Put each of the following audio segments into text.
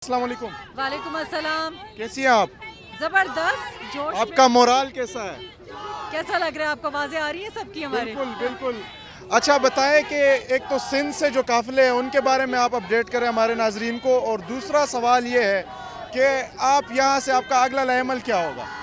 अस्सलाम वालेकुम। वालेकुम अस्सलाम। कैसी हैं आप? जबरदस्त जोश में। आपका मोराल कैसा है? कैसा लग रहा है आपको? आवाजें आ रही हैं सबकी हमारे? बिल्कुल बिल्कुल। अच्छा बताएं कि एक तो सिंध से जो काफिले हैं उनके बारे में आप अपडेट करें हमारे नाजरीन को, और दूसरा सवाल ये है कि आप यहाँ से आपका अगला अमल क्या होगा?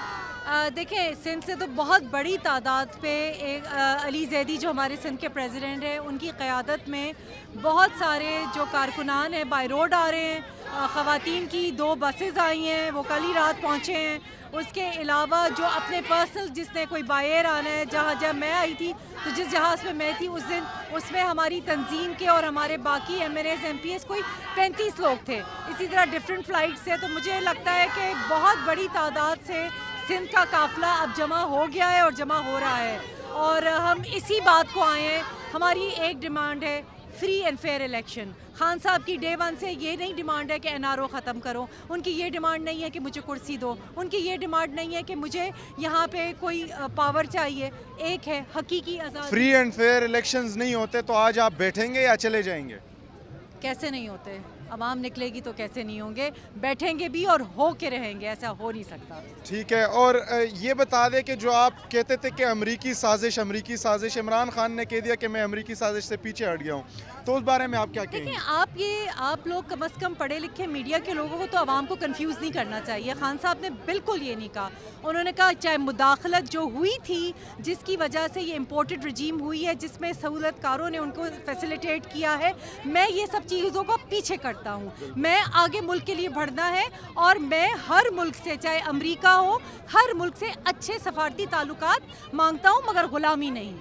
देखिए, सिंध से तो बहुत बड़ी तादाद पे एक अली जैदी जो हमारे सिंध के प्रेसिडेंट हैं, उनकी क़यादत में बहुत सारे जो कारकुनान हैं बाय रोड आ रहे हैं। ख़वातीन की 2 बसेस आई हैं, वो कल ही रात पहुँचे हैं। उसके अलावा जो अपने पर्सनल जिसने कोई बाय एयर आना है, जब मैं आई थी तो जिस जहाज़ में मैं थी उस दिन, उसमें हमारी तंजीम के और हमारे बाकी MNAs MPs कोई 35 लोग थे। इसी तरह डिफरेंट फ़्लाइट से। तो मुझे लगता है कि बहुत बड़ी तादाद से सिंध का काफ़िला अब जमा हो गया है और जमा हो रहा है, और हम इसी बात को आए हैं। हमारी एक डिमांड है free and fair election. Khan साहब की डे वन से ये नहीं डिमांड है कि NRO ख़त्म करो, उनकी ये डिमांड नहीं है कि मुझे कुर्सी दो, उनकी ये डिमांड नहीं है कि मुझे यहाँ पे कोई पावर चाहिए। एक है हकीकी आज़ादी। फ्री एंड फेयर इलेक्शंस नहीं होते तो आज आप बैठेंगे या चले जाएंगे? कैसे नहीं होते? अवाम निकलेगी तो कैसे नहीं होंगे? बैठेंगे भी और हो के रहेंगे, ऐसा हो नहीं सकता। ठीक है। और ये बता दें कि जो आप कहते थे कि अमरीकी साजिश, इमरान खान ने कह दिया कि मैं अमरीकी साजिश से पीछे हट गया हूँ, तो उस बारे में आप क्या कहेंगे? देखिए, आप लोग कम से कम पढ़े लिखे मीडिया के लोगों को तो आवाम को कंफ्यूज नहीं करना चाहिए। खान साहब ने बिल्कुल ये नहीं कहा। उन्होंने कहा चाहे मुदाखलत जो हुई थी, जिसकी वजह से ये इम्पोर्टेड रजीम हुई है, जिसमें सहूलतकारों ने उनको फैसिलिटेट किया है, मैं ये सब चीज़ों को पीछे करता हूँ। मैं आगे मुल्क के लिए बढ़ना है, और मैं हर मुल्क से, चाहे अमरीका हो, हर मुल्क से अच्छे सफारती ताल्लुकात मांगता हूँ, मगर गुलामी नहीं।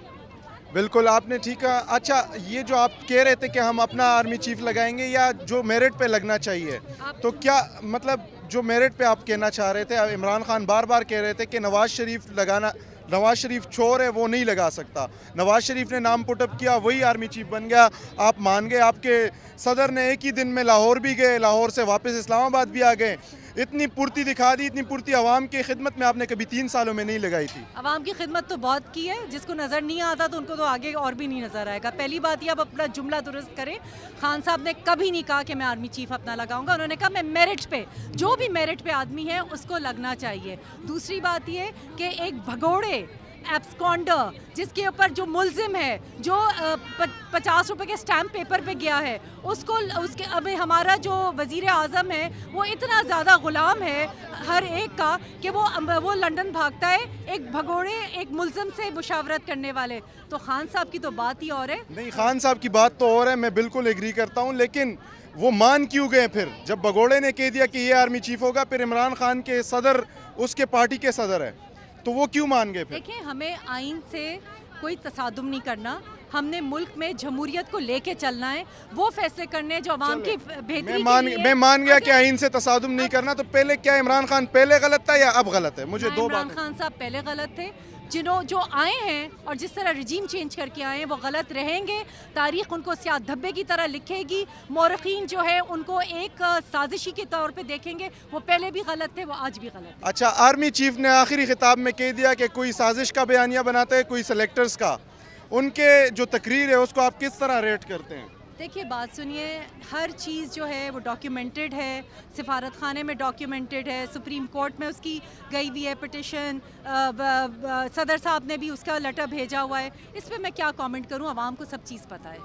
बिल्कुल, आपने ठीक कहा। अच्छा, ये जो आप कह रहे थे कि हम अपना आर्मी चीफ लगाएंगे या जो मेरिट पे लगना चाहिए, तो क्या मतलब जो मेरिट पे आप कहना चाह रहे थे? इमरान खान बार बार कह रहे थे कि नवाज शरीफ चोर है, वो नहीं लगा सकता। नवाज शरीफ ने नाम पुटअप किया, वही आर्मी चीफ बन गया, आप मान गए। आपके सदर ने एक ही दिन में लाहौर भी गए, लाहौर से वापस इस्लामाबाद भी आ गए। इतनी पूर्ति दिखा दी, इतनी पूर्ति आवाम की खिदमत में आपने कभी 3 सालों में नहीं लगाई थी। आवाम की खिदमत तो बहुत की है, जिसको नज़र नहीं आता तो उनको तो आगे और भी नहीं नज़र आएगा। पहली बात ये, आप अपना जुमला दुरुस्त करें। खान साहब ने कभी नहीं कहा कि मैं आर्मी चीफ अपना लगाऊंगा। उन्होंने कहा मैं मेरिट पे, जो भी मेरिट पे आदमी है उसको लगना चाहिए। दूसरी बात ये कि एक भगोड़े एब्सकॉन्डर, जिसके ऊपर जो मुल्जिम है, जो 50 रुपए के स्टैम्प पेपर पे गया है, उसके अब हमारा जो वज़ीर आज़म है वो इतना ज़्यादा ग़ुलाम है हर एक का कि वो लंदन भागता है एक भगोड़े, एक मुल्जिम से मुशावरत करने वाले। तो खान साहब की तो बात ही और है। नहीं, खान साहब की बात तो और है, मैं बिल्कुल एग्री करता हूँ, लेकिन वो मान क्यों गए फिर? जब भगोड़े ने कह दिया कि ये आर्मी चीफ होगा, फिर इमरान खान के सदर उसके पार्टी के सदर है, तो वो क्यों मान गए फिर? देखिए, हमें आइन से कोई तसादुम नहीं करना। हमने मुल्क में जमहूरियत को लेके चलना है, वो फैसले करने हैं जो अवाम की बेहतरी मैं मान गया कि आइन से तसादुम नहीं करना। तो पहले क्या इमरान खान पहले गलत था या अब गलत है? मुझे दो इमरान बातें। खान साहब पहले गलत थे। जो आए हैं और जिस तरह रजीम चेंज करके आए हैं वो गलत रहेंगे। तारीख उनको स्याह धब्बे की तरह लिखेगी। मौरखीन जो है उनको एक साजिशी के तौर पे देखेंगे। वो पहले भी गलत थे, वो आज भी गलत है। अच्छा, आर्मी चीफ ने आखिरी खिताब में कह दिया कि कोई साजिश का बयानिया बनाता है, कोई सेलेक्टर्स का। उनके जो तकरीर है उसको आप किस तरह रेट करते हैं? देखिए, बात सुनिए, हर चीज़ जो है वो डॉक्यूमेंटेड है, सिफारत खाने में डॉक्यूमेंटेड है, सुप्रीम कोर्ट में उसकी गई हुई है पिटिशन, सदर साहब ने भी उसका लेटर भेजा हुआ है। इस पर मैं क्या कमेंट करूं? आवाम को सब चीज़ पता है।